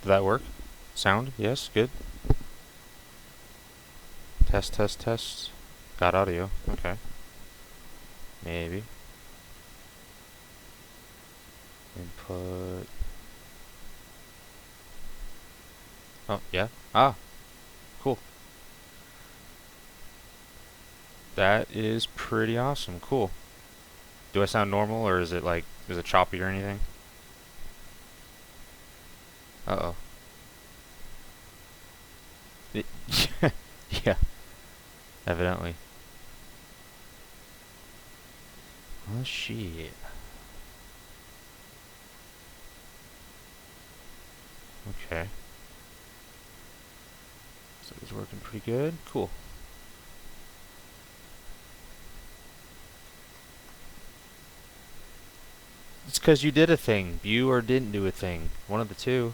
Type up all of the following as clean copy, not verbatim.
Did that work? Sound? Yes, good. Test, test, test. Got audio. Okay. Maybe. Input. Oh, yeah. Ah, cool. That is pretty awesome. Cool. Do I sound normal or is it like, is it choppy or anything? Uh-oh. Yeah, evidently. Oh, shit. Okay. So it's working pretty good. Cool. It's because you did a thing. You or didn't do a thing. One of the two.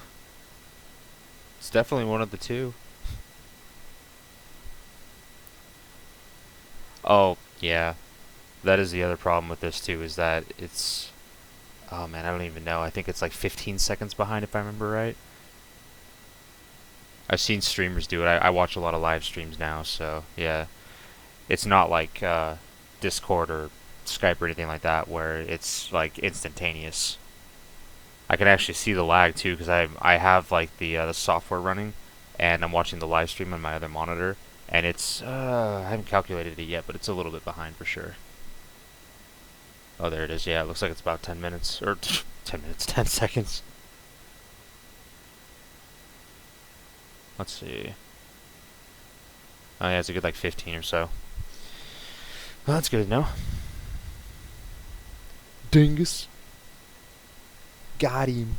It's definitely one of the two. Oh, yeah. That is the other problem with this too, is that it's... Oh man, I don't even know. I think it's like 15 seconds behind if I remember right. I've seen streamers do it. I watch a lot of live streams now, so yeah. It's not like Discord or Skype or anything like that where it's like instantaneous. I can actually see the lag too because I have like the software running, and I'm watching the live stream on my other monitor, and it's I haven't calculated it yet, but it's a little bit behind for sure. Oh, there it is. Yeah, it looks like it's about 10 minutes or 10 minutes, 10 seconds. Let's see. Oh yeah, it's a good like 15 or so. Well, that's good to know. Dingus. Got him.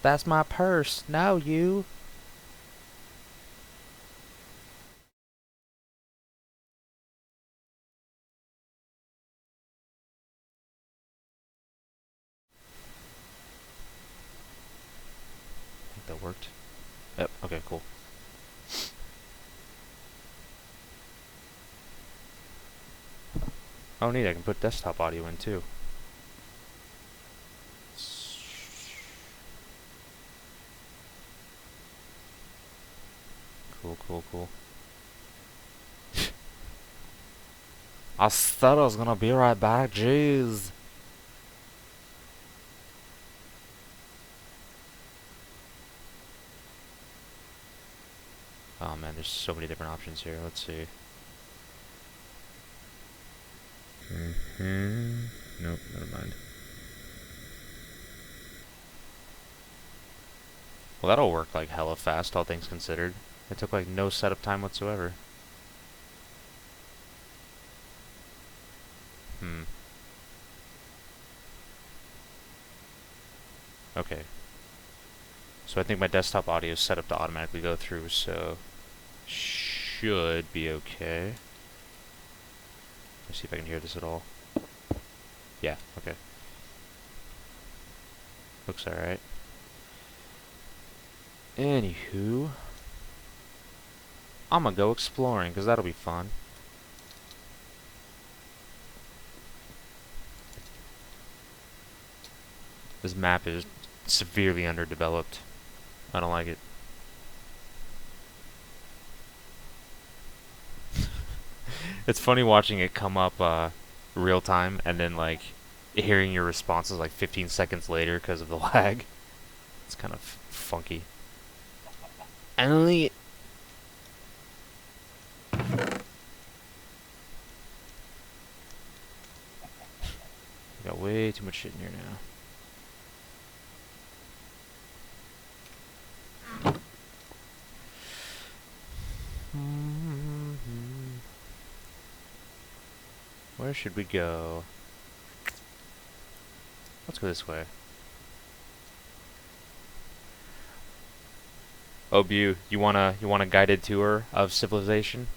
That's my purse. No, you. I think that worked. Yep, okay, cool. Oh, neat, I can put desktop audio in too. Cool, cool, cool. I said I was gonna be right back, jeez. Oh man, there's so many different options here. Let's see. Nope, never mind. Well, that'll work like hella fast, all things considered. It took like no setup time whatsoever. Hmm. Okay. So I think my desktop audio is set up to automatically go through, so should be okay. Let's see if I can hear this at all. Yeah, okay. Looks alright. Anywho, I'm gonna go exploring, because that'll be fun. This map is severely underdeveloped. I don't like it. It's funny watching it come up real time and then like hearing your responses like 15 seconds later because of the lag. It's kind of funky. Only got way too much shit in here now. Where should we go? Let's go this way. Oh, Bu, you want a guided tour of civilization?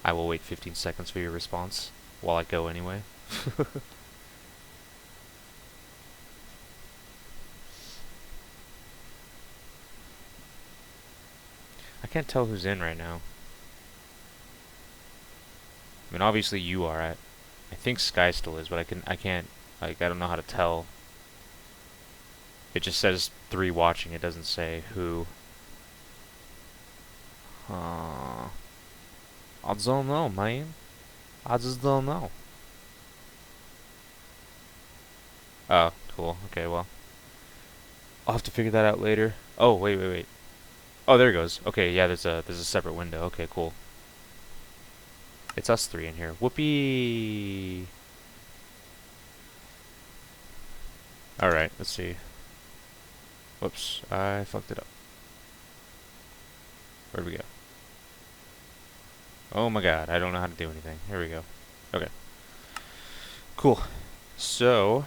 I will wait 15 seconds for your response while I go anyway. I can't tell who's in right now. I mean, obviously you are. I think Sky still is, but I can't, like, I don't know how to tell. It just says 3 watching. It doesn't say who. I don't know, man. I just don't know. Oh, cool. Okay, well, I'll have to figure that out later. Oh, wait. Oh, there it goes. Okay, yeah, there's a separate window. Okay, cool. It's us 3 in here. Whoopee. All right, let's see. Whoops, I fucked it up. Where'd we go? Oh my god, I don't know how to do anything. Here we go. Okay. Cool. So,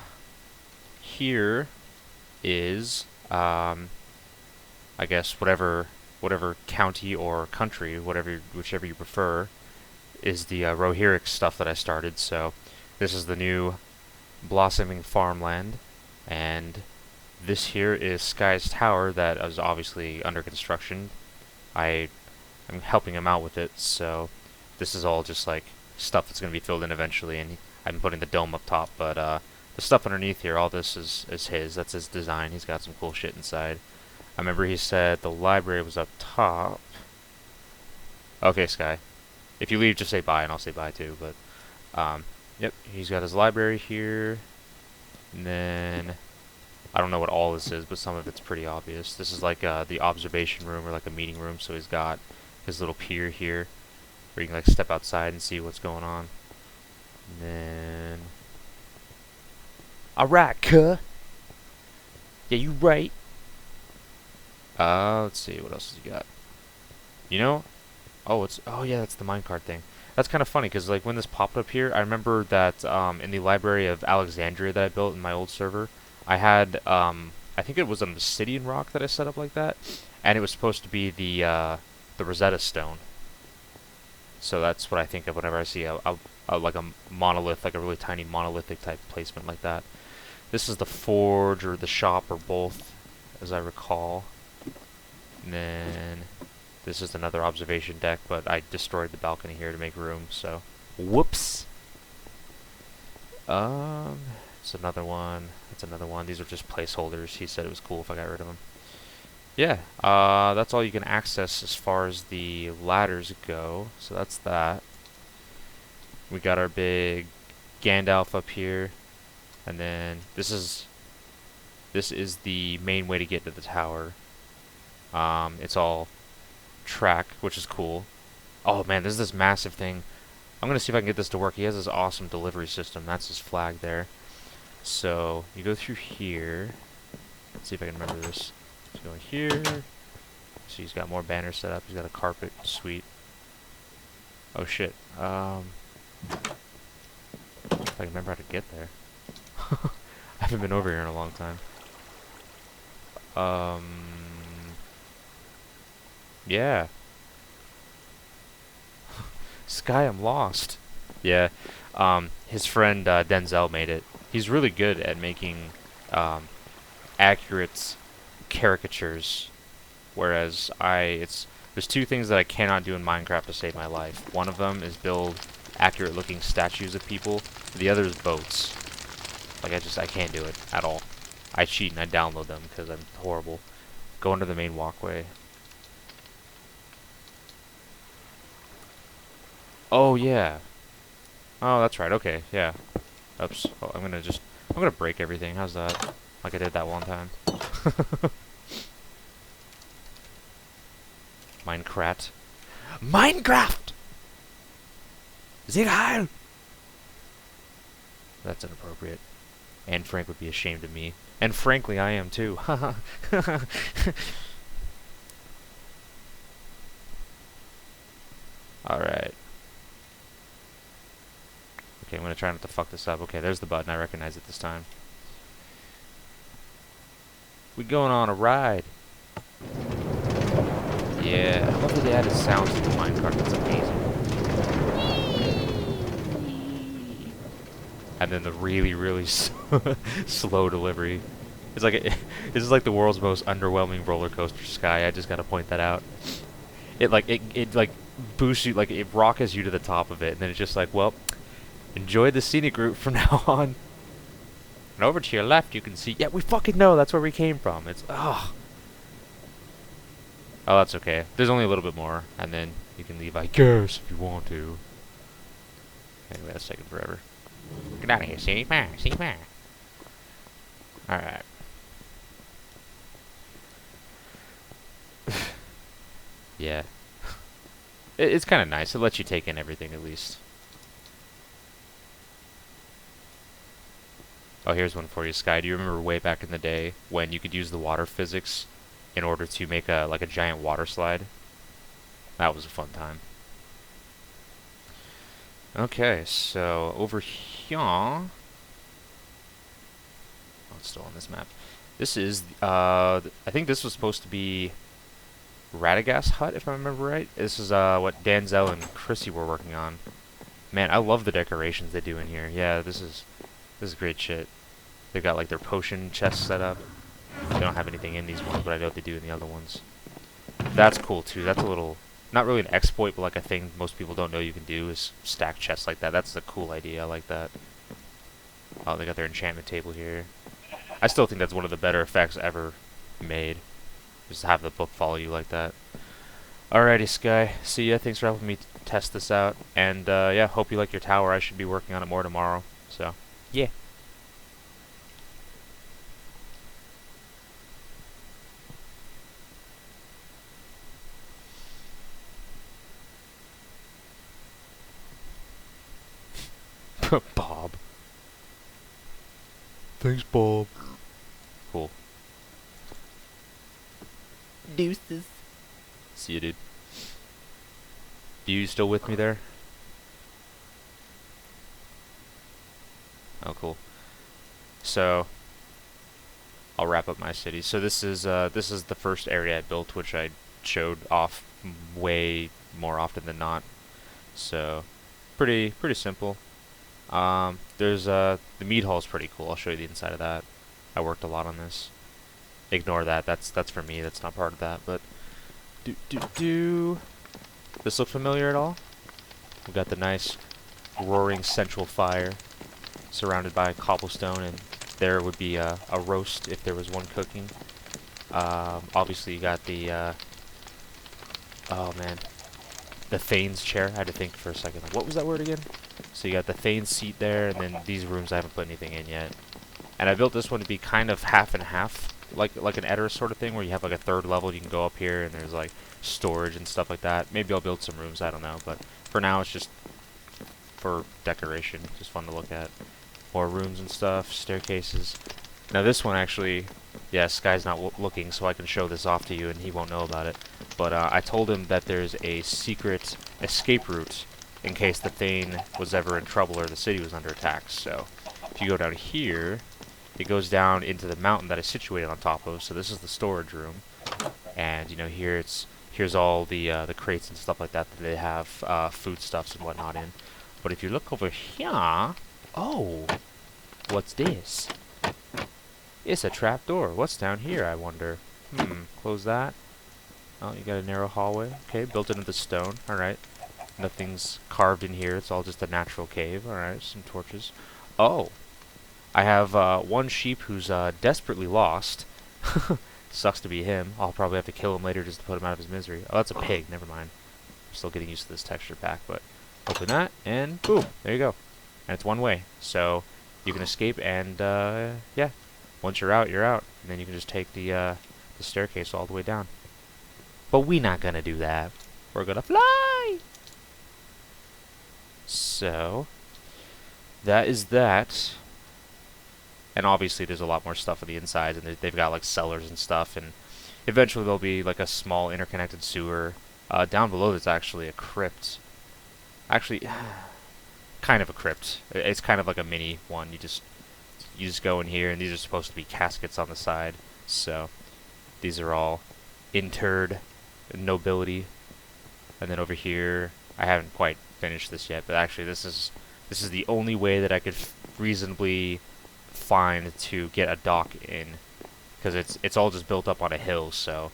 here is, I guess whatever county or country, whichever you prefer, is the Rohirric stuff that I started. So, this is the new blossoming farmland, and this here is Sky's tower that is obviously under construction. I'm helping him out with it, so this is all just like stuff that's going to be filled in eventually, and I'm putting the dome up top, but the stuff underneath here, all this is his. That's his design. He's got some cool shit inside. I remember he said the library was up top. Okay, Sky. If you leave, just say bye, and I'll say bye too, but, yep, he's got his library here, and then I don't know what all this is, but some of it's pretty obvious. This is like the observation room or like a meeting room, so he's got his little pier here where you can like step outside and see what's going on. And then... Alright, cuh! Yeah, you right. Let's see, what else has he got? You know? Oh yeah, that's the minecart thing. That's kind of funny, because like when this popped up here, I remember that in the library of Alexandria that I built in my old server, I had, I think it was an obsidian rock that I set up like that, and it was supposed to be the Rosetta Stone. So that's what I think of whenever I see like a monolith, like a really tiny monolithic type placement like that. This is the forge or the shop or both, as I recall. And then this is another observation deck, but I destroyed the balcony here to make room, so whoops. It's another one. It's another one. These are just placeholders. He said it was cool if I got rid of them. Yeah, that's all you can access as far as the ladders go. So that's that. We got our big Gandalf up here, and then this is the main way to get to the tower. It's all track, which is cool. Oh man, there's this massive thing. I'm gonna see if I can get this to work. He has this awesome delivery system. That's his flag there. So you go through here. Let's see if I can remember this. Let's go here. So he's got more banners set up. He's got a carpet. Sweet. Oh shit. If I can remember how to get there. I haven't been over here in a long time. Yeah. Sky, I'm lost. Yeah. His friend Denzel made it. He's really good at making accurate caricatures, whereas there's 2 things that I cannot do in Minecraft to save my life. One of them is build accurate looking statues of people. The other is boats. Like I can't do it at all. I cheat and I download them because I'm horrible. Go into the main walkway. Oh yeah. Oh, that's right. Okay, yeah. Oops. Oh, I'm gonna break everything. How's that? Like I did that one time. Minecraft. Minecraft! Zigheil! That's inappropriate. And Frank would be ashamed of me. And frankly, I am too. Alright. Okay, I'm gonna try not to fuck this up. Okay, there's the button. I recognize it this time. We going on a ride. Yeah, I love that they added sounds to the minecart. That's amazing. And then the really, really slow delivery. It's like this is like the world's most underwhelming roller coaster, Sky. I just gotta point that out. It like boosts you, like it rockets you to the top of it, and then it's just like, well, enjoy the scenic route from now on. And over to your left, you can see. Yeah, we fucking know that's where we came from. It's oh, that's okay. There's only a little bit more, and then you can leave, I guess, if you want to. Anyway, that's taking forever. Get out of here, see ma, see ma. All right. Yeah. It's kind of nice. It lets you take in everything at least. Oh, here's one for you, Sky. Do you remember way back in the day when you could use the water physics in order to make a giant water slide? That was a fun time. Okay, so over here, oh, it's still on this map. This is I think this was supposed to be Radagast's hut, if I remember right. This is what Danzel and Chrissy were working on. Man, I love the decorations they do in here. Yeah, this is great shit. They've got like their potion chests set up. They don't have anything in these ones, but I know what they do in the other ones. That's cool too. That's a little, not really an exploit, but like a thing most people don't know you can do is stack chests like that. That's a cool idea. I like that. Oh, they got their enchantment table here. I still think that's one of the better effects ever made. Just have the book follow you like that. Alrighty, Sky. See ya. Thanks for helping me test this out. And yeah, hope you like your tower. I should be working on it more tomorrow. So, yeah. Bob. Thanks, Bob. Cool. Deuces. See you, dude. You still with me there? Oh, cool. So, I'll wrap up my city. So this is the first area I built, which I showed off way more often than not. So, pretty simple. There's the mead hall is pretty cool. I'll show you the inside of that. I worked a lot on this. Ignore that. That's for me. That's not part of that. But this look familiar at all? We've got the nice roaring central fire surrounded by cobblestone, and there would be a roast if there was one cooking. Obviously you got the oh man, the Thane's chair. I had to think for a second. What was that word again? So you got the Thane's seat there, and then these rooms I haven't put anything in yet. And I built this one to be kind of half and half, like an Edders sort of thing, where you have like a third level. You can go up here, and there's like storage and stuff like that. Maybe I'll build some rooms. I don't know, but for now it's just for decoration. Just fun to look at. More rooms and stuff, staircases. Now this one actually, yeah, Sky's not looking, so I can show this off to you, and he won't know about it. But I told him that there's a secret escape route in case the Thane was ever in trouble or the city was under attack. So if you go down here, it goes down into the mountain that is situated on top of. So this is the storage room, and you know here's all the crates and stuff like that they have foodstuffs and whatnot in. But if you look over here, oh, what's this? It's a trap door. What's down here, I wonder? Close that. Oh, you got a narrow hallway. Okay, built into the stone. Alright. Nothing's carved in here. It's all just a natural cave. Alright, some torches. Oh, I have one sheep who's desperately lost. Sucks to be him. I'll probably have to kill him later just to put him out of his misery. Oh, that's a pig. Never mind. I'm still getting used to this texture pack, but open that, and boom, there you go. And it's one way, so you can escape, and yeah, once you're out, you're out. And then you can just take the staircase all the way down. But we're not gonna do that. We're gonna fly! So, that is that. And obviously there's a lot more stuff on the inside, and they've got like cellars and stuff, and eventually there'll be like a small interconnected sewer. Down below there's actually a crypt. Actually, kind of a crypt. It's kind of like a mini one. You just go in here, and these are supposed to be caskets on the side. So these are all interred nobility. And then over here, I haven't quite finished this yet, but actually this is the only way that I could reasonably find to get a dock in, because it's all just built up on a hill. So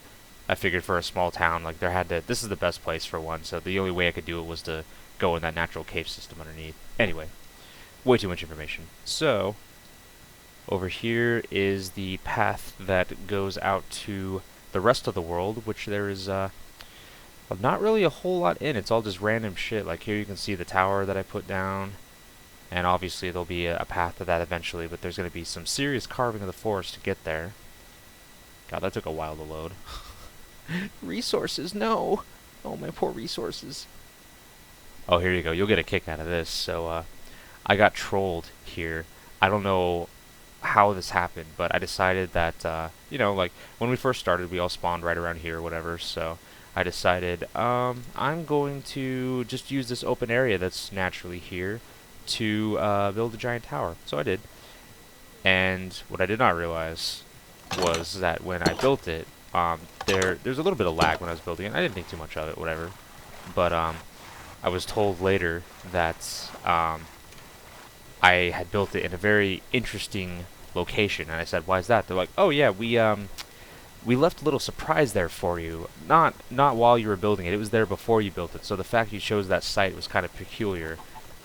I figured for a small town, like this is the best place for one. So the only way I could do it was to go in that natural cave system underneath. Anyway, way too much information. So over here is the path that goes out to the rest of the world, which there is not really a whole lot in. It's all just random shit. Like here you can see the tower that I put down, and obviously there'll be a path to that eventually, but there's going to be some serious carving of the forest to get there. God, that took a while to load. Resources, no! Oh, my poor resources. Oh, here you go. You'll get a kick out of this. So, I got trolled here. I don't know how this happened, but I decided that, like, when we first started, we all spawned right around here or whatever, so I decided, I'm going to just use this open area that's naturally here to, build a giant tower. So I did. And what I did not realize was that when I built it, there's a little bit of lag when I was building it. I didn't think too much of it, whatever. But, I was told later that, I had built it in a very interesting location, and I said, "Why is that?" They're like, "Oh yeah, we left a little surprise there for you. Not while you were building it. It was there before you built it. So the fact you chose that site was kind of peculiar."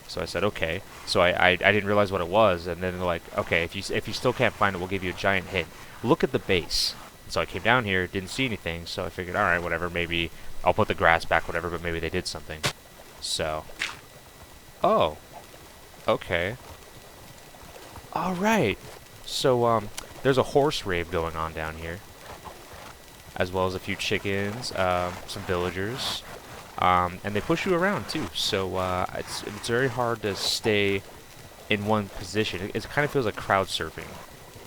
So I said, "Okay." So I didn't realize what it was, and then they're like, "Okay, if you still can't find it, we'll give you a giant hint. Look at the base." So I came down here, didn't see anything, so I figured, all right, whatever. Maybe I'll put the grass back, whatever. But maybe they did something. So, oh. Okay. Alright. So, there's a horse rave going on down here. As well as a few chickens, some villagers. And they push you around, too. So, it's very hard to stay in one position. It kind of feels like crowd surfing.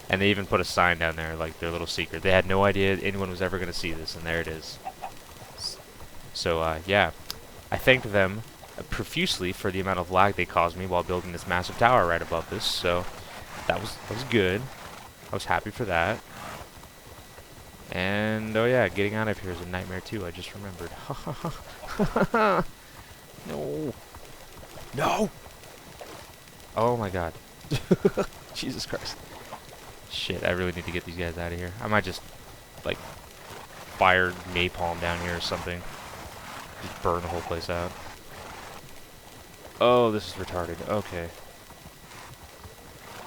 And they even put a sign down there, like their little secret. They had no idea anyone was ever going to see this, and there it is. So, yeah. I thanked them profusely for the amount of lag they caused me while building this massive tower right above this, so that was good. I was happy for that. And oh yeah, getting out of here is a nightmare too, I just remembered. No. No! Oh my god. Jesus Christ. Shit, I really need to get these guys out of here. I might just, like, fire napalm down here or something. Just burn the whole place out. Oh, this is retarded. Okay.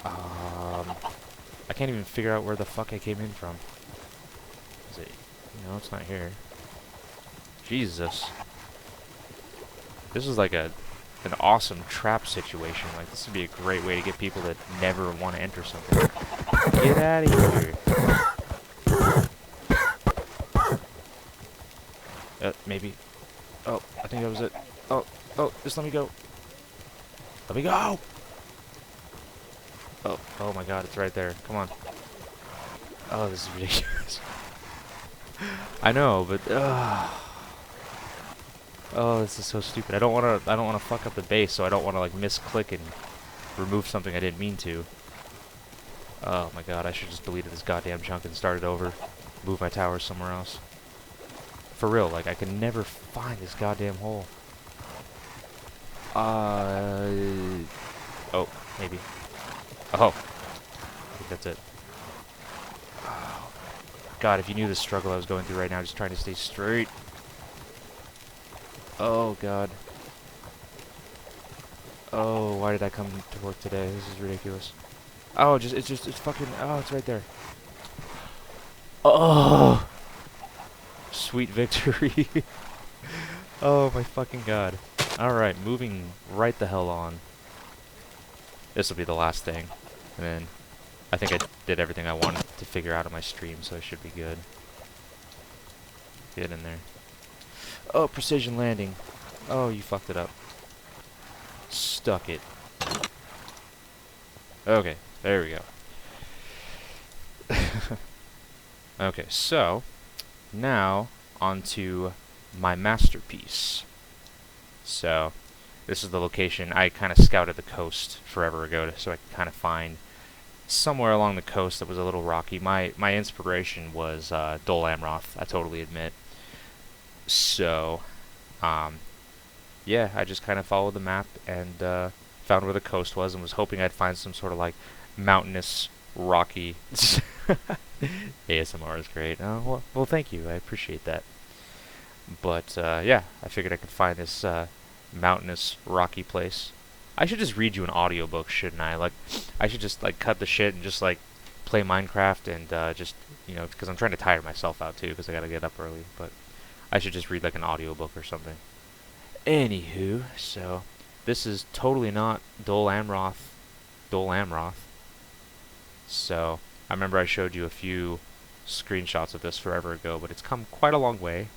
I can't even figure out where the fuck I came in from. Is it? No, it's not here. Jesus. This is like an awesome trap situation. Like, this would be a great way to get people that never want to enter something. Get out of here. Maybe. Oh, I think that was it. Oh, just let me go. Let me go! Oh my god, it's right there. Come on. Oh, this is ridiculous. I know, but oh, this is so stupid. I don't wanna fuck up the base, so I don't wanna like misclick and remove something I didn't mean to. Oh my god, I should just deleted this goddamn chunk and started over. Move my tower somewhere else. For real, like I can never find this goddamn hole. Oh, maybe. Oh, I think that's it. Oh, God, if you knew the struggle I was going through right now, just trying to stay straight. Oh, God. Oh, why did I come to work today? This is ridiculous. Oh, it's fucking, oh, it's right there. Oh, sweet victory. Oh, my fucking God. Alright, moving right the hell on. This will be the last thing. And then I think I did everything I wanted to figure out on my stream, so I should be good. Get in there. Oh, precision landing. Oh, you fucked it up. Stuck it. Okay, there we go. Okay, so now onto my masterpiece. So this is the location. I kind of scouted the coast forever ago so I could kind of find somewhere along the coast that was a little rocky. My inspiration was Dol Amroth, I totally admit. So, yeah, I just kind of followed the map and found where the coast was and was hoping I'd find some sort of like mountainous, rocky ASMR is great. Well, thank you. I appreciate that. But yeah, I figured I could find this mountainous, rocky place. I should just read you an audiobook, shouldn't I? Like, I should just like cut the shit and just like play Minecraft and just because I'm trying to tire myself out too, because I gotta get up early. But I should just read like an audiobook or something. Anywho, so this is totally not Dol Amroth. Dol Amroth. So I remember I showed you a few screenshots of this forever ago, but it's come quite a long way.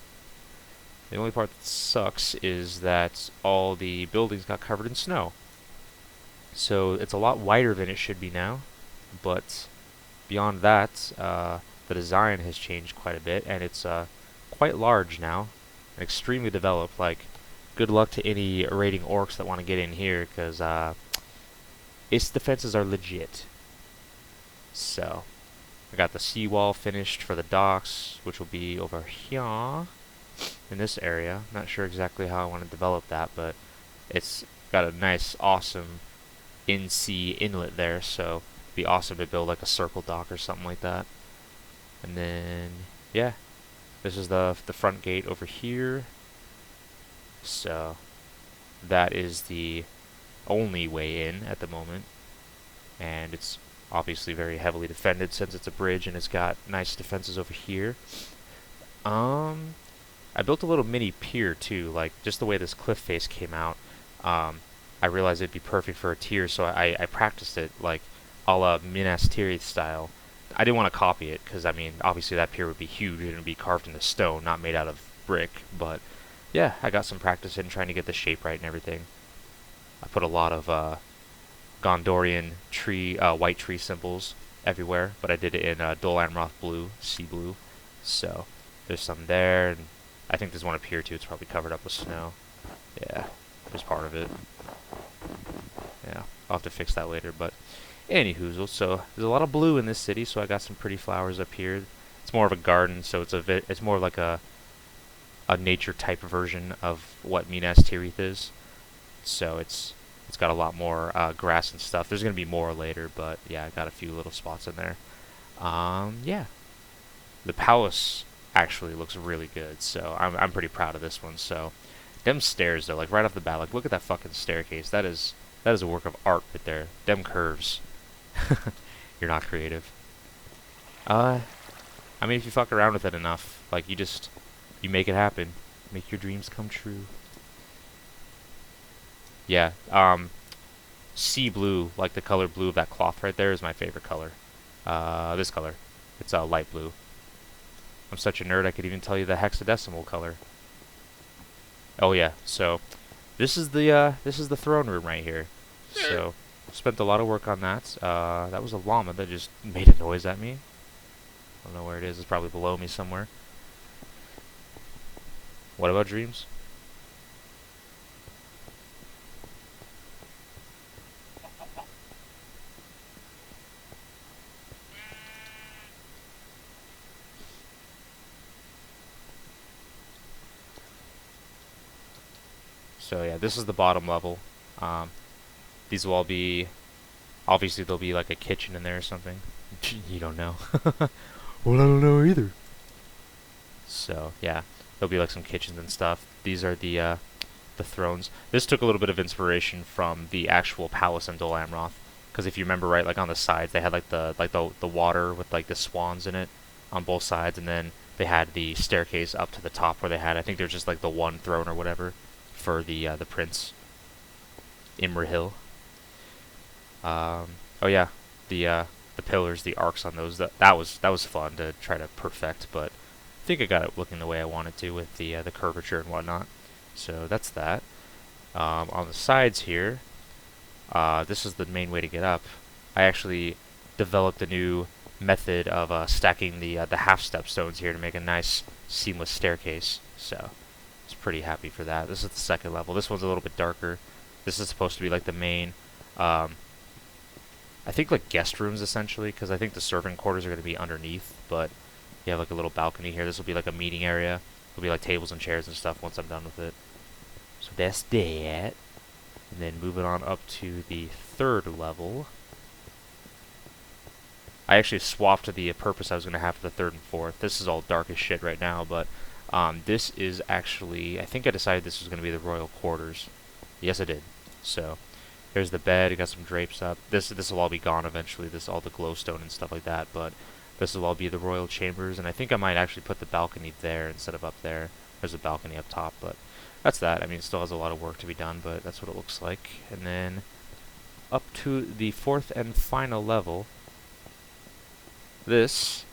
The only part that sucks is that all the buildings got covered in snow. So it's a lot wider than it should be now, but beyond that, the design has changed quite a bit, and it's quite large now, and extremely developed. Like, good luck to any raiding orcs that want to get in here, because its defenses are legit. So, I got the seawall finished for the docks, which will be over here in this area. Not sure exactly how I want to develop that, but it's got a nice, awesome in-sea inlet there, so it'd be awesome to build like a circle dock or something like that. And then, yeah, this is the front gate over here. So that is the only way in at the moment, and it's obviously very heavily defended since it's a bridge, and it's got nice defenses over here. I built a little mini pier too, like just the way this cliff face came out. I realized it'd be perfect for a tier, so I practiced it like a la Minas Tirith style. I didn't want to copy it because I mean obviously that pier would be huge and it'd be carved into stone, not made out of brick. But yeah, I got some practice in trying to get the shape right and everything. I put a lot of Gondorian tree, white tree symbols everywhere, but I did it in Dol Amroth blue, sea blue. So there's some there, and I think there's one up here too. It's probably covered up with snow. Yeah, there's part of it. Yeah, I'll have to fix that later. But anywho, so there's a lot of blue in this city, so I got some pretty flowers up here. It's more of a garden, so it's more like a nature type version of what Minas Tirith is. So it's got a lot more grass and stuff. There's gonna be more later, but yeah, I got a few little spots in there. Yeah, the palace actually looks really good, so I'm pretty proud of this one. So them stairs though, like right off the bat, like look at that fucking staircase. That is a work of art right there. Them curves. You're not creative. I mean, if you fuck around with it enough, like you make it happen. Make your dreams come true. Yeah, sea blue, like the color blue of that cloth right there, is my favorite color. This color. It's light blue. I'm such a nerd, I could even tell you the hexadecimal color. Oh yeah, so this is the throne room right here. So spent a lot of work on that. That was a llama that just made a noise at me. I don't know where it is. It's probably below me somewhere. What about dreams? So yeah, this is the bottom level. These will all be, obviously there'll be like a kitchen in there or something. You don't know. Well, I don't know either. So yeah, there'll be like some kitchens and stuff. These are the thrones. This took a little bit of inspiration from the actual palace in Dol Amroth, because if you remember right, like on the sides they had like the water with like the swans in it on both sides, and then they had the staircase up to the top where they had, I think there's just like the one throne or whatever for the prince Imrahil. Oh yeah, the pillars, the arcs on those. That was fun to try to perfect, but I think I got it looking the way I wanted to with the curvature and whatnot. So that's that. On the sides here, this is the main way to get up. I actually developed a new method of stacking the half step stones here to make a nice seamless staircase. So I was pretty happy for that. This is the second level. This one's a little bit darker. This is supposed to be like the main, I think like guest rooms essentially, because I think the servant quarters are going to be underneath, but you have like a little balcony here. This will be like a meeting area. There'll be like tables and chairs and stuff once I'm done with it. So that's that. And then moving on up to the third level. I actually swapped the purpose I was going to have for the third and fourth. This is all dark as shit right now, but this is actually, I think I decided this was going to be the royal quarters. Yes, I did. So there's the bed. I got some drapes up. This will all be gone eventually. This all the glowstone and stuff like that, but this will all be the royal chambers, and I think I might actually put the balcony there instead of up there. There's a balcony up top, but that's that. I mean, it still has a lot of work to be done, but that's what it looks like. And then up to the fourth and final level, this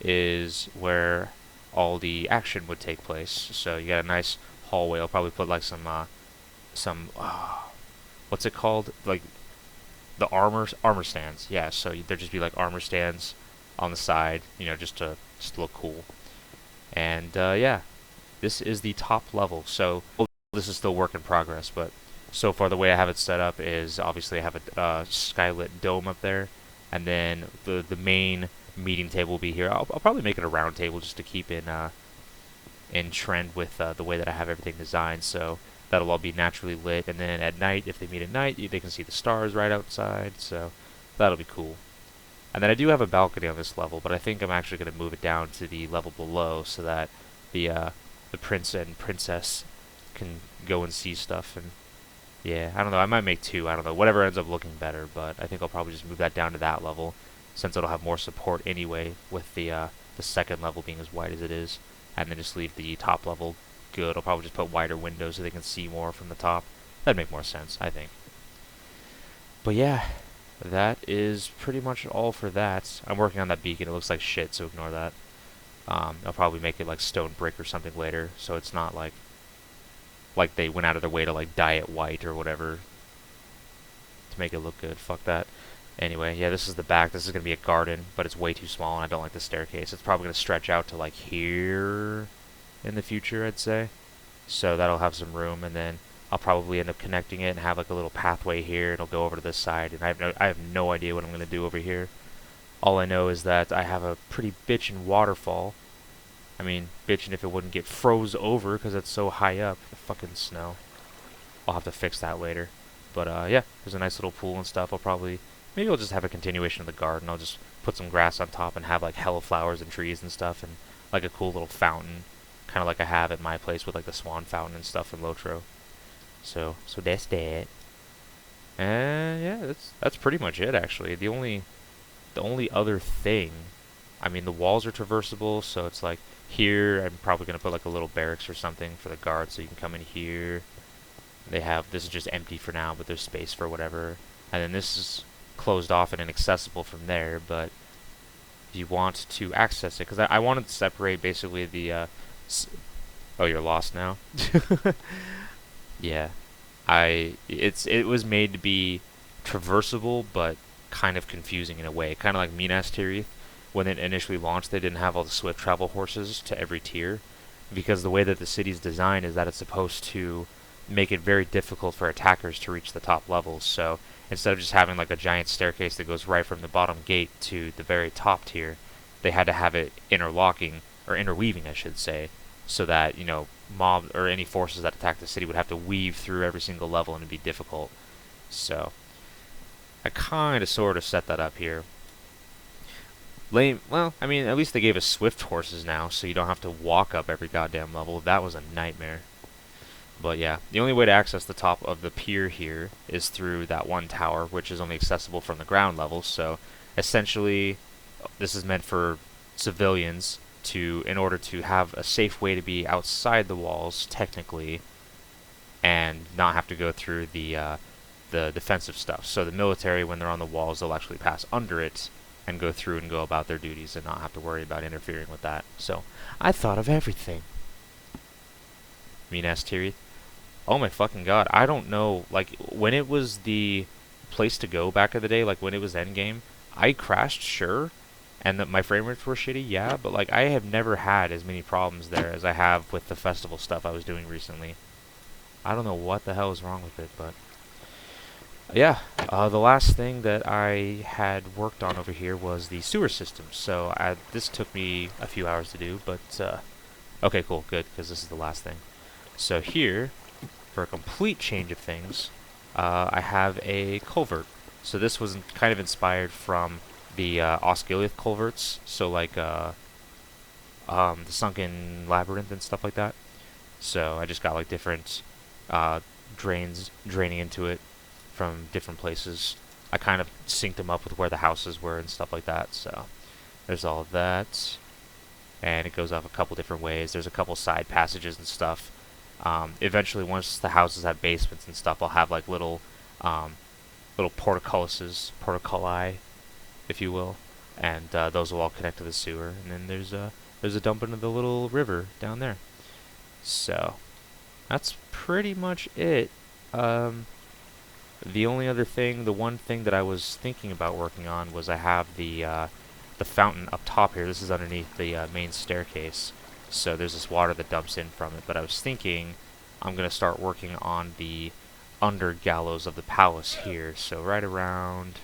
is where all the action would take place. So you got a nice hallway. I'll probably put like some what's it called? Like the armor stands. Yeah, so there'd just be like armor stands on the side, you know, just to look cool. And yeah, this is the top level. So this is still work in progress, but so far the way I have it set up is obviously I have a skylit dome up there, and then the main meeting table will be here. I'll probably make it a round table just to keep in trend with the way that I have everything designed. So that'll all be naturally lit, and then at night, if they meet at night, they can see the stars right outside. So that'll be cool. And then I do have a balcony on this level, but I think I'm actually going to move it down to the level below so that the prince and princess can go and see stuff. And yeah, I don't know. I might make two. I don't know. Whatever ends up looking better, but I think I'll probably just move that down to that level since it'll have more support anyway with the second level being as wide as it is, and then just leave the top level good. I'll probably just put wider windows so they can see more from the top. That'd make more sense, I think. But yeah, that is pretty much all for that. I'm working on that beacon. It looks like shit, so ignore that. I'll probably make it like stone brick or something later, so it's not like they went out of their way to like dye it white or whatever to make it look good. Fuck that. Anyway, yeah, this is the back. This is going to be a garden, but it's way too small, and I don't like the staircase. It's probably going to stretch out to like here in the future, I'd say. So that'll have some room, and then I'll probably end up connecting it and have like a little pathway here. It'll go over to this side, and I have no idea what I'm going to do over here. All I know is that I have a pretty bitchin' waterfall. I mean, bitchin' if it wouldn't get froze over because it's so high up. The fucking snow. I'll have to fix that later. But yeah, there's a nice little pool and stuff. Maybe I'll just have a continuation of the garden. I'll just put some grass on top and have like hella flowers and trees and stuff, and like a cool little fountain, kind of like I have at my place with like the swan fountain and stuff in LOTR. So that's that. And yeah, that's pretty much it actually. The only other thing, I mean, the walls are traversable, so it's like here I'm probably gonna put like a little barracks or something for the guards, so you can come in here. This is just empty for now, but there's space for whatever. And then this is closed off and inaccessible from there, but if you want to access it, because I wanted to separate basically oh, you're lost now? Yeah. It was made to be traversable, but kind of confusing in a way. Kind of like Minas Tirith. When it initially launched, they didn't have all the swift travel horses to every tier, because the way that the city's designed is that it's supposed to make it very difficult for attackers to reach the top levels. So instead of just having like a giant staircase that goes right from the bottom gate to the very top tier, they had to have it interlocking, or interweaving I should say, so that, you know, mob or any forces that attack the city would have to weave through every single level, and it'd be difficult. So I kind of sort of set that up here. Lame. Well, I mean, at least they gave us swift horses now, so you don't have to walk up every goddamn level. That was a nightmare. But yeah, the only way to access the top of the pier here is through that one tower, which is only accessible from the ground level. So essentially, this is meant for civilians in order to have a safe way to be outside the walls, technically, and not have to go through the defensive stuff. So the military, when they're on the walls, they'll actually pass under it and go through and go about their duties and not have to worry about interfering with that. So I thought of everything. Minas Tirith. Oh my fucking god. I don't know, like, when it was the place to go back in the day, like when it was endgame, I crashed, sure, and that my frame rates were shitty, yeah, but like I have never had as many problems there as I have with the festival stuff I was doing recently. I don't know what the hell is wrong with it, but yeah, the last thing that I had worked on over here was the sewer system. So this took me a few hours to do, but okay, cool, good, because this is the last thing. So here, for a complete change of things, I have a culvert. So this was kind of inspired from the Osgiliath culverts, so like the Sunken Labyrinth and stuff like that. So I just got like different uh, drains draining into it from different places. I kind of synced them up with where the houses were and stuff like that. So there's all of that, and it goes up a couple different ways. There's a couple side passages and stuff. Eventually, once the houses have basements and stuff, I'll have like um, little portculli, if you will, and those will all connect to the sewer. And then there's a dump into the little river down there. So that's pretty much it. Um, the only other thing, the one thing that I was thinking about working on was I have the fountain up top here. This is underneath the main staircase, so there's this water that dumps in from it. But I was thinking I'm gonna start working on the under gallows of the palace here. So right around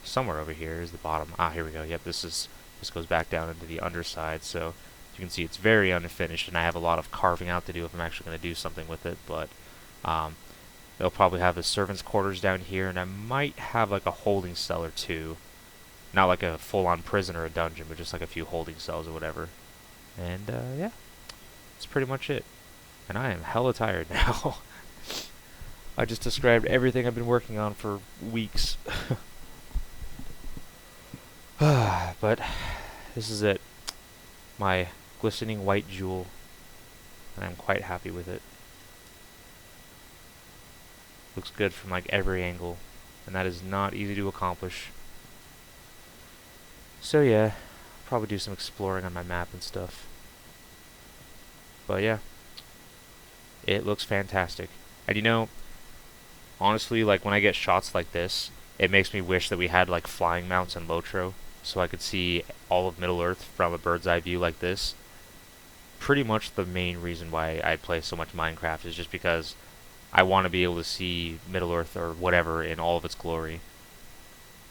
somewhere over here is the bottom. Ah, here we go. Yep, this goes back down into the underside. So you can see it's very unfinished, and I have a lot of carving out to do if I'm actually going to do something with it. But um, they'll probably have the servants' quarters down here, and I might have like a holding cell or two. Not like a full-on prison or a dungeon, but just like a few holding cells or whatever. And yeah, that's pretty much it. And I am hella tired now. I just described everything I've been working on for weeks. But this is it. My glistening white jewel. And I'm quite happy with it. Looks good from like every angle. And that is not easy to accomplish. So yeah, probably do some exploring on my map and stuff. But yeah, it looks fantastic. And you know, honestly, like when I get shots like this, it makes me wish that we had like flying mounts in LOTR, so I could see all of Middle Earth from a bird's eye view like this. Pretty much the main reason why I play so much Minecraft is just because I want to be able to see Middle Earth or whatever in all of its glory.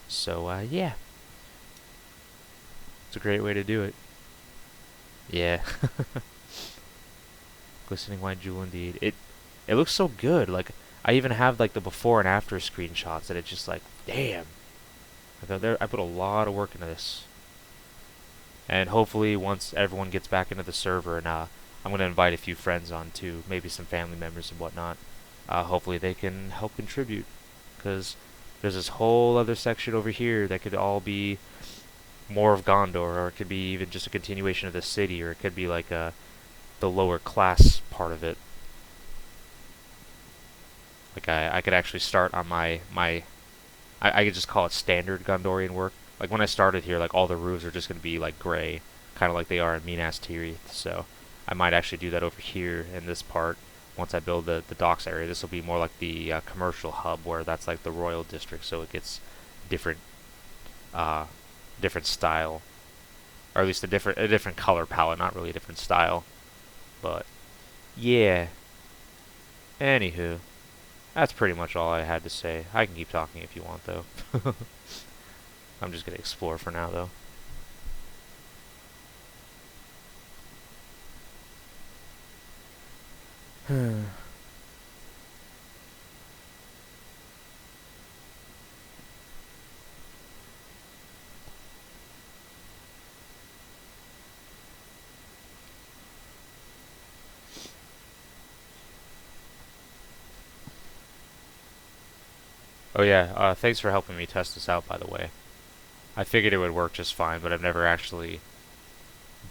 So yeah, it's a great way to do it. Yeah. Glistening white jewel indeed. It looks so good. Like I even have like the before and after screenshots that it's just like, damn. I put a lot of work into this. And hopefully once everyone gets back into the server, and I'm gonna invite a few friends on too, maybe some family members and whatnot. Hopefully they can help contribute, because there's this whole other section over here that could all be more of Gondor, or it could be even just a continuation of the city, or it could be like the lower class part of it. Like I could actually start on I could just call it standard Gondorian work. Like when I started here, like all the roofs are just gonna be like gray, kind of like they are in Minas Tirith. So I might actually do that over here in this part. Once I build the docks area, this will be more like the commercial hub, where that's like the royal district. So it gets different uh, different style, or at least a different color palette, not really a different style. But yeah. Anywho, that's pretty much all I had to say. I can keep talking if you want, though. I'm just gonna explore for now, though. Oh yeah, thanks for helping me test this out, by the way. I figured it would work just fine, but I've never actually,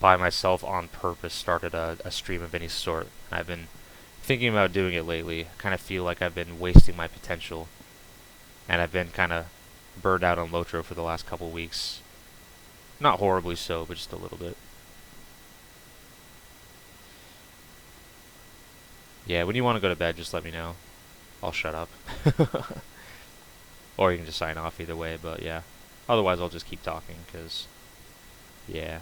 by myself on purpose, started a stream of any sort. I've been thinking about doing it lately. I kind of feel like I've been wasting my potential, and I've been kind of burned out on Lotro for the last couple weeks. Not horribly so, but just a little bit. Yeah, when you want to go to bed, just let me know. I'll shut up. Or you can just sign off either way, but yeah. Otherwise, I'll just keep talking, because, yeah.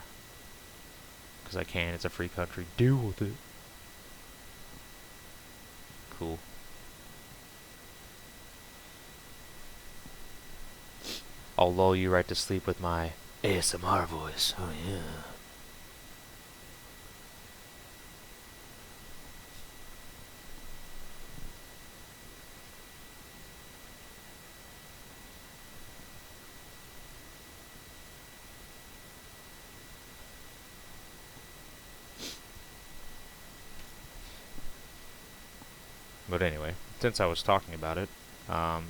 Because I can, it's a free country. Deal with it. Cool. I'll lull you right to sleep with my ASMR voice. Oh yeah. But anyway, since I was talking about it, um,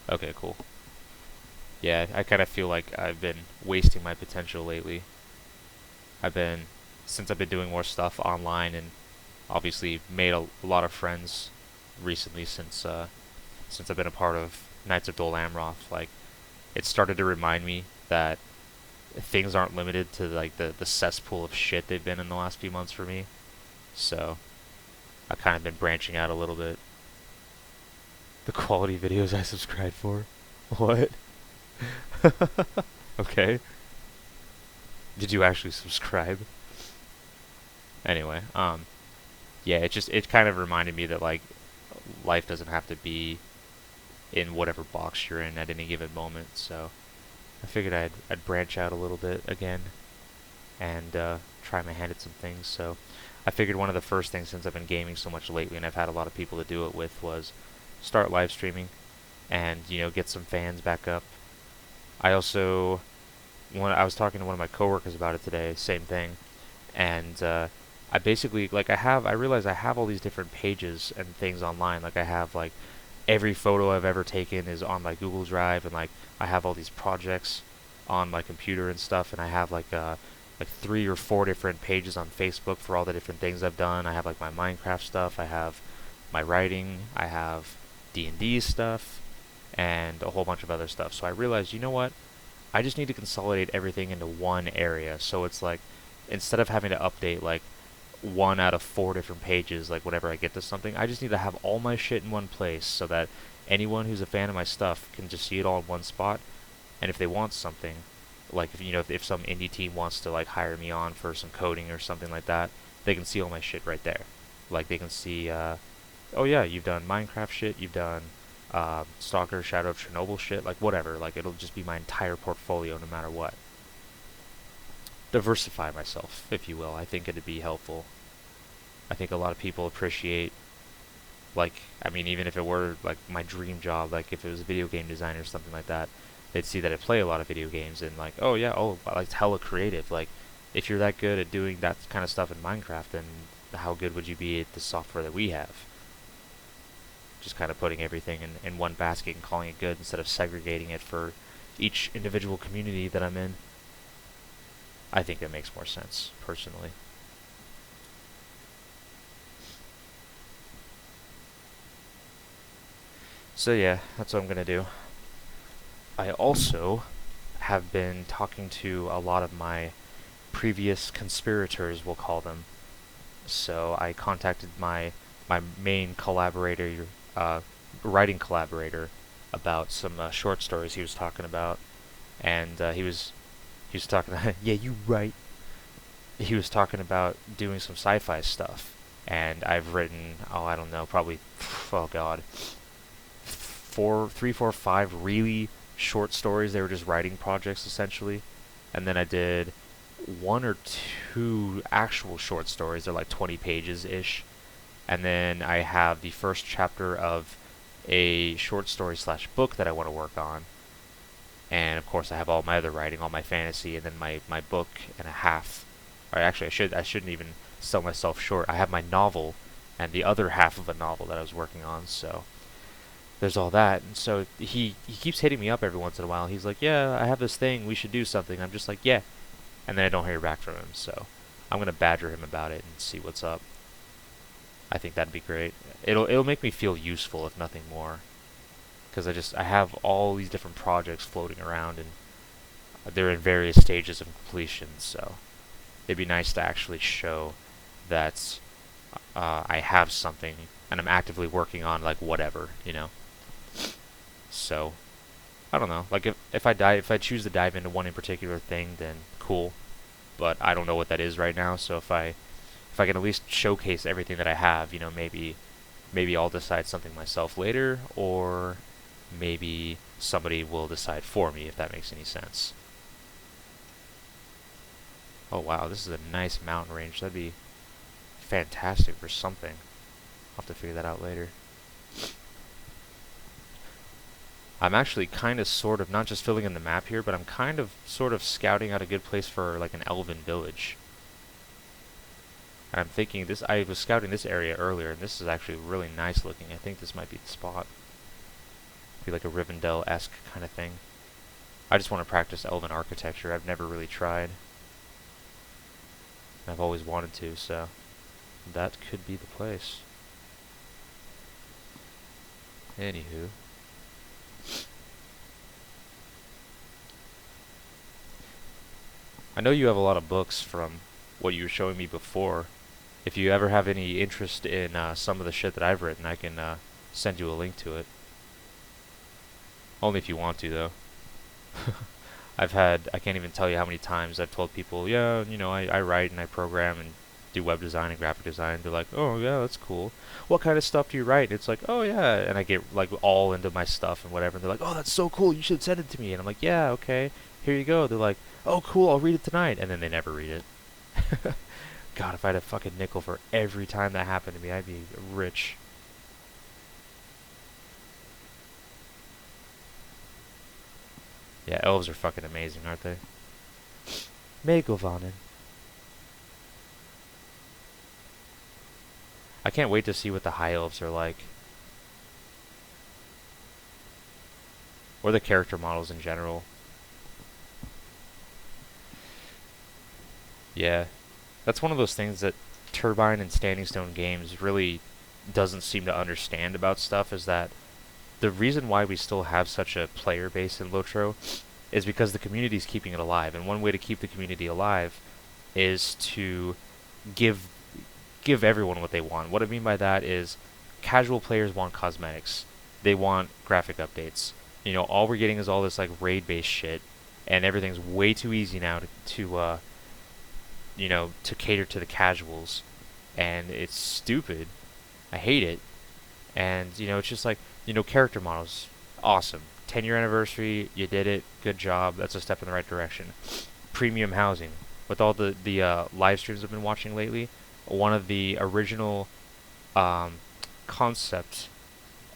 okay, cool. Yeah, I kind of feel like I've been wasting my potential lately. I've been, since I've been doing more stuff online and obviously made a lot of friends recently since I've been a part of Knights of Dol Amroth. Like, it started to remind me that things aren't limited to like the cesspool of shit they've been in the last few months for me. So I've kind of been branching out a little bit. The quality videos I subscribe for. What? Okay. Did you actually subscribe? Anyway, yeah, it kind of reminded me that like life doesn't have to be in whatever box you're in at any given moment. So I figured I'd branch out a little bit again and try my hand at some things. So I figured one of the first things, since I've been gaming so much lately and I've had a lot of people to do it with, was start live streaming and get some fans back up. I also when I was talking to one of my coworkers about it today, same thing, and I basically like I realize I have all these different pages and things online. Like I have like every photo I've ever taken is on my Google Drive, and like I have all these projects on my computer and stuff, and I have like 3 or 4 different pages on Facebook for all the different things I've done. I have like my Minecraft stuff, I have my writing, I have D&D stuff, and a whole bunch of other stuff. So I realized, you know what? I just need to consolidate everything into one area. So it's like instead of having to update like 1 out of 4 different pages, like whenever I get to something, I just need to have all my shit in one place so that anyone who's a fan of my stuff can just see it all in one spot. And if they want something, like if some indie team wants to like hire me on for some coding or something like that, they can see all my shit right there. Like they can see, oh yeah, you've done Minecraft shit, you've done Stalker, Shadow of Chernobyl shit, like whatever. Like it'll just be my entire portfolio no matter what. Diversify myself, if you will. I think it'd be helpful. I think a lot of people appreciate, like, I mean, even if it were like my dream job, like if it was a video game designer or something like that, they'd see that I play a lot of video games and like, oh yeah, oh, like it's hella creative. Like, if you're that good at doing that kind of stuff in Minecraft, then how good would you be at the software that we have? Just kind of putting everything in one basket and calling it good instead of segregating it for each individual community that I'm in. I think that makes more sense, personally. So yeah, that's what I'm gonna do. I also have been talking to a lot of my previous conspirators, we'll call them. So I contacted my main collaborator, uh, writing collaborator, about some short stories he was talking about, and he was talking. Yeah, you right. He was talking about doing some sci-fi stuff, and I've written, oh, I don't know, probably, oh god, 5 really short stories. They were just writing projects essentially, and then I did 1 or 2 actual short stories. They're like 20 pages ish, and then I have the first chapter of a short story slash book that I want to work on, and of course I have all my other writing, all my fantasy, and then my book and a half. Or actually, I shouldn't even sell myself short. I have my novel and the other half of a novel that I was working on. So there's all that. And so he keeps hitting me up every once in a while. He's like, yeah, I have this thing. We should do something. I'm just like, yeah. And then I don't hear back from him. So I'm gonna badger him about it and see what's up. I think that'd be great. It'll make me feel useful if nothing more. Because I have all these different projects floating around and they're in various stages of completion. So it'd be nice to actually show that I have something and I'm actively working on like whatever. So I don't know. Like if I choose to dive into one in particular thing, then cool. But I don't know what that is right now. So if I can at least showcase everything that I have, maybe I'll decide something myself later, or maybe somebody will decide for me, if that makes any sense. Oh wow, this is a nice mountain range. That'd be fantastic for something. I'll have to figure that out later. I'm actually kind of sort of not just filling in the map here, but I'm kind of sort of scouting out a good place for like an elven village. And I'm thinking this. I was scouting this area earlier, and this is actually really nice looking. I think this might be the spot. Be like a Rivendell-esque kind of thing. I just want to practice Elven architecture. I've never really tried. I've always wanted to, so that could be the place. Anywho. I know you have a lot of books from what you were showing me before. If you ever have any interest in some of the shit that I've written, I can send you a link to it. Only if you want to, though. I can't even tell you how many times I've told people, yeah, you know, I write and I program and do web design and graphic design. They're like, oh, yeah, that's cool. What kind of stuff do you write? And it's like, oh, yeah. And I get, like, all into my stuff and whatever. And they're like, oh, that's so cool. You should send it to me. And I'm like, yeah, okay. Here you go. They're like, oh, cool. I'll read it tonight. And then they never read it. God, if I had a fucking nickel for every time that happened to me, I'd be rich. Yeah, elves are fucking amazing, aren't they? Megovanen. I can't wait to see what the high elves are like. Or the character models in general. Yeah. That's one of those things that Turbine and Standing Stone Games really doesn't seem to understand about stuff, is that the reason why we still have such a player base in Lotro is because the community is keeping it alive. And one way to keep the community alive is to give everyone what they want. What I mean by that is casual players want cosmetics. They want graphic updates. You know, all we're getting is all this like raid-based shit, and everything's way too easy now to you know, to cater to the casuals, and it's stupid. I hate it. And you know, it's just like, you know, character models, awesome. 10-year anniversary, you did it. Good job. That's a step in the right direction. Premium housing, with all the live streams I've been watching lately, one of the original concept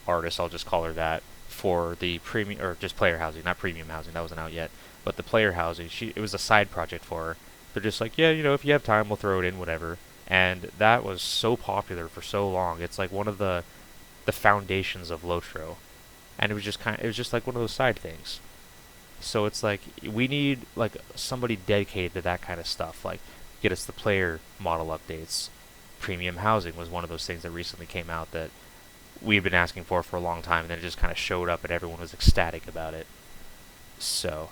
artists, I'll just call her that, for the premium, or just player housing, not premium housing, that wasn't out yet, but the player housing, it was a side project for her. They're just like, yeah, you know, if you have time, we'll throw it in, whatever. And that was so popular for so long. It's like one of the foundations of Lotro. And it was just like one of those side things. So it's like, we need like somebody dedicated to that kind of stuff, like get us the player model updates. Premium housing was one of those things that recently came out that we've been asking for a long time, and then it just kind of showed up and everyone was ecstatic about it. So,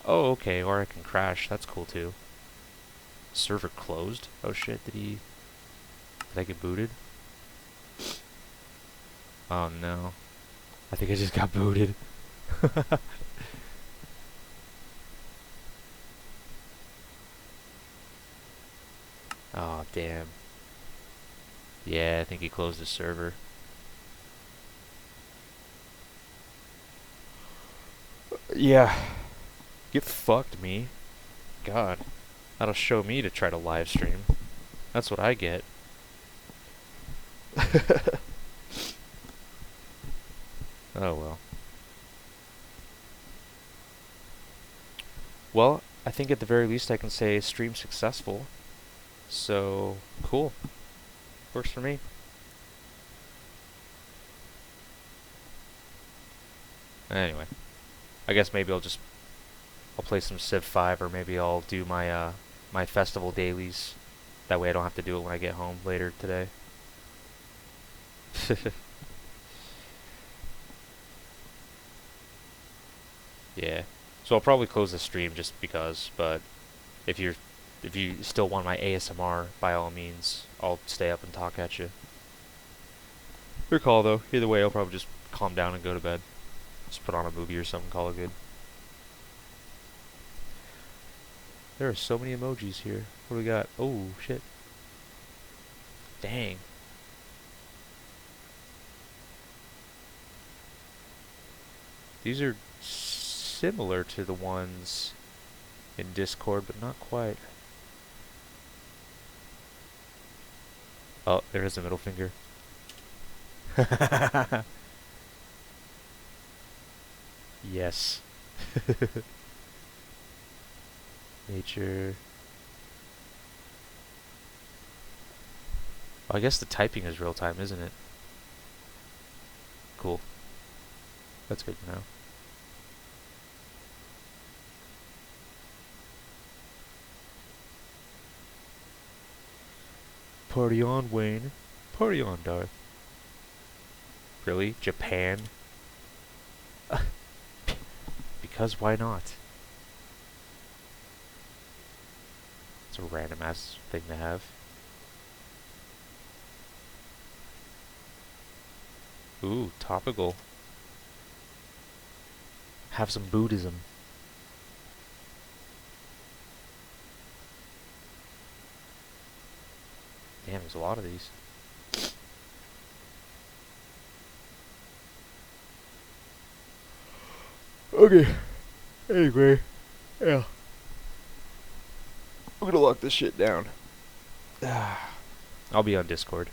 oh, okay, or I can crash, that's cool too. Server closed? Oh shit, did I get booted? Oh no. I think I just got booted. Oh damn. Yeah, I think he closed the server. Yeah. Get fucked, me. God. That'll show me to try to live stream. That's what I get. Oh well. Well, I think at the very least I can say stream successful. So, cool. Works for me. Anyway. I guess maybe I'll play some Civ 5, or maybe I'll do my my festival dailies. That way I don't have to do it when I get home later today. Yeah. So I'll probably close the stream just because, but if you still want my ASMR, by all means, I'll stay up and talk at you. Your call though. Either way, I'll probably just calm down and go to bed. Just put on a movie or something, call it good. There are so many emojis here. What do we got? Oh, shit. Dang. These are similar to the ones in Discord, but not quite. Oh, there is a middle finger. Yes. Nature. I guess the typing is real time, isn't it? Cool. That's good to know. Party on, Wayne. Party on, Darth. Really? Japan? Because why not? It's a random ass thing to have. Ooh, topical. Have some Buddhism. Damn, there's a lot of these. Okay. Anyway, yeah. I'm gonna lock this shit down. I'll be on Discord.